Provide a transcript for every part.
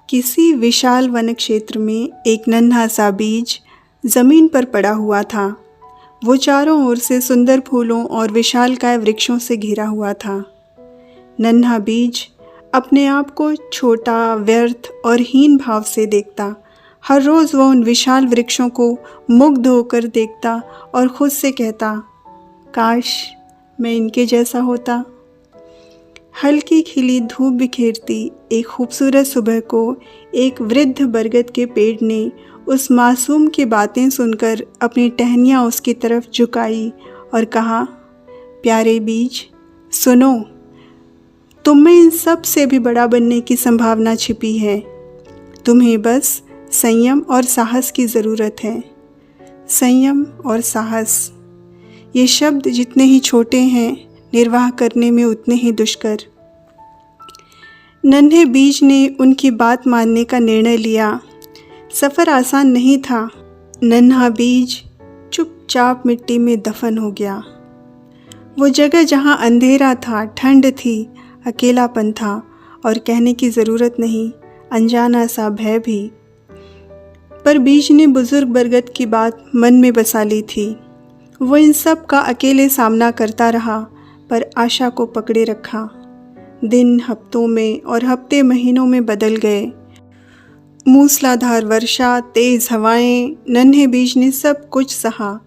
किसी विशाल वन क्षेत्र में एक नन्हा सा बीज जमीन पर पड़ा हुआ था। वो चारों ओर से सुंदर फूलों और विशालकाय वृक्षों से घिरा हुआ था। नन्हा बीज अपने आप को छोटा, व्यर्थ और हीन भाव से देखता। हर रोज़ वह उन विशाल वृक्षों को मुग्ध होकर देखता और खुद से कहता, काश मैं इनके जैसा होता। हल्की खिली धूप बिखेरती एक खूबसूरत सुबह को एक वृद्ध बरगद के पेड़ ने उस मासूम की बातें सुनकर अपनी टहनियाँ उसकी तरफ झुकाई और कहा, प्यारे बीज, सुनो, तुम में इन सब से भी बड़ा बनने की संभावना छिपी है। तुम्हें बस संयम और साहस की ज़रूरत है। संयम और साहस, ये शब्द जितने ही छोटे हैं, निर्वाह करने में उतने ही दुष्कर। नन्हे बीज ने उनकी बात मानने का निर्णय लिया। सफ़र आसान नहीं था। नन्हा बीज चुपचाप मिट्टी में दफन हो गया। वो जगह जहाँ अंधेरा था, ठंड थी, अकेलापन था और कहने की ज़रूरत नहीं, अनजाना सा भय भी। पर बीज ने बुजुर्ग बरगद की बात मन में बसा ली थी। वो इन सब का अकेले सामना करता रहा, पर आशा को पकड़े रखा। दिन हफ्तों में और हफ्ते महीनों में बदल गए। मूसलाधार वर्षा, तेज़ हवाएं, नन्हे बीज ने सब कुछ सहा।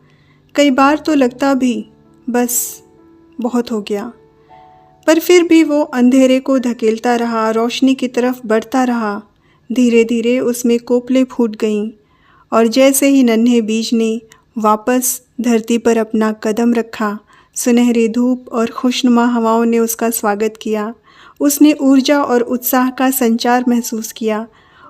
कई बार तो लगता भी बस बहुत हो गया, पर फिर भी वो अंधेरे को धकेलता रहा, रोशनी की तरफ बढ़ता रहा। धीरे धीरे उसमें कोपलें फूट गईं और जैसे ही नन्हे बीज ने वापस धरती पर अपना कदम रखा, सुनहरी धूप और खुशनुमा हवाओं ने उसका स्वागत किया। उसने ऊर्जा और उत्साह का संचार महसूस किया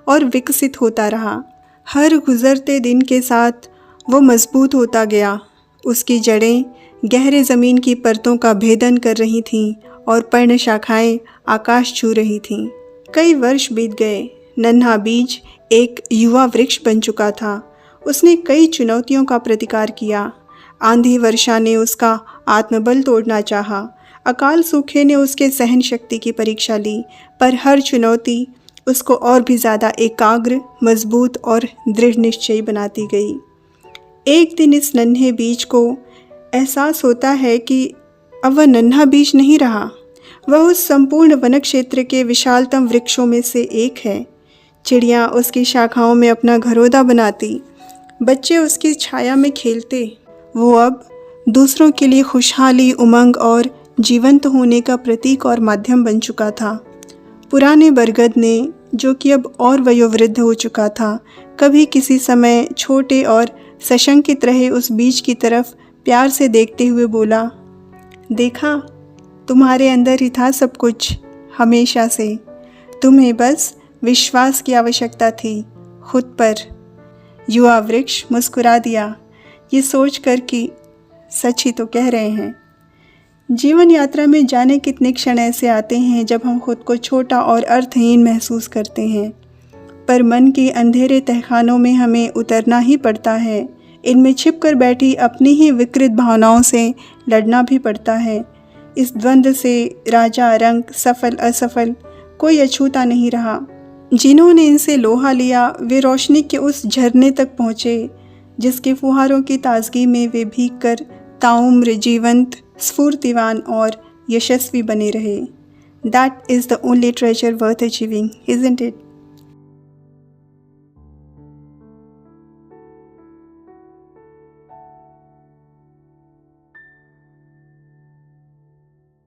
और विकसित होता रहा। हर गुज़रते दिन के साथ वो मजबूत होता गया। उसकी जड़ें गहरे ज़मीन की परतों का भेदन कर रही थीं और पर्ण शाखाएं आकाश छू रही थीं। कई वर्ष बीत गए। नन्हा बीज एक युवा वृक्ष बन चुका था। उसने कई चुनौतियों का प्रतिकार किया। आंधी वर्षा ने उसका आत्मबल तोड़ना चाहा, अकाल सूखे ने उसके सहन शक्ति की परीक्षा ली, पर हर चुनौती उसको और भी ज़्यादा एकाग्र, मजबूत और दृढ़ निश्चयी बनाती गई। एक दिन इस नन्हे बीज को एहसास होता है कि अब वह नन्हा बीज नहीं रहा। वह उस संपूर्ण वन क्षेत्र के विशालतम वृक्षों में से एक है। चिड़ियाँ उसकी शाखाओं में अपना घरौंदा बनाती, बच्चे उसकी छाया में खेलते। वो अब दूसरों के लिए खुशहाली, उमंग और जीवंत होने का प्रतीक और माध्यम बन चुका था। पुराने बरगद ने, जो कि अब और वयोवृद्ध हो चुका था, कभी किसी समय छोटे और सशंकित रहे उस बीज की तरफ प्यार से देखते हुए बोला, देखा, तुम्हारे अंदर ही था सब कुछ हमेशा से। तुम्हें बस विश्वास की आवश्यकता थी, खुद पर। युवा वृक्ष मुस्कुरा दिया, ये सोचकर कि सच ही तो कह रहे हैं। जीवन यात्रा में जाने कितने क्षण ऐसे आते हैं जब हम खुद को छोटा और अर्थहीन महसूस करते हैं, पर मन के अंधेरे तहखानों में हमें उतरना ही पड़ता है। इनमें छिपकर बैठी अपनी ही विकृत भावनाओं से लड़ना भी पड़ता है। इस द्वंद्व से राजा रंक, सफल असफल, कोई अछूता नहीं रहा। जिन्होंने इनसे लोहा लिया वे रोशनी के उस झरने तक पहुँचे जिसके फुहारों की ताजगी में वे भीग कर ताउम्र जीवंत, स्फूर्तिवान और यशस्वी बने रहे। That is the only treasure worth achieving, isn't it?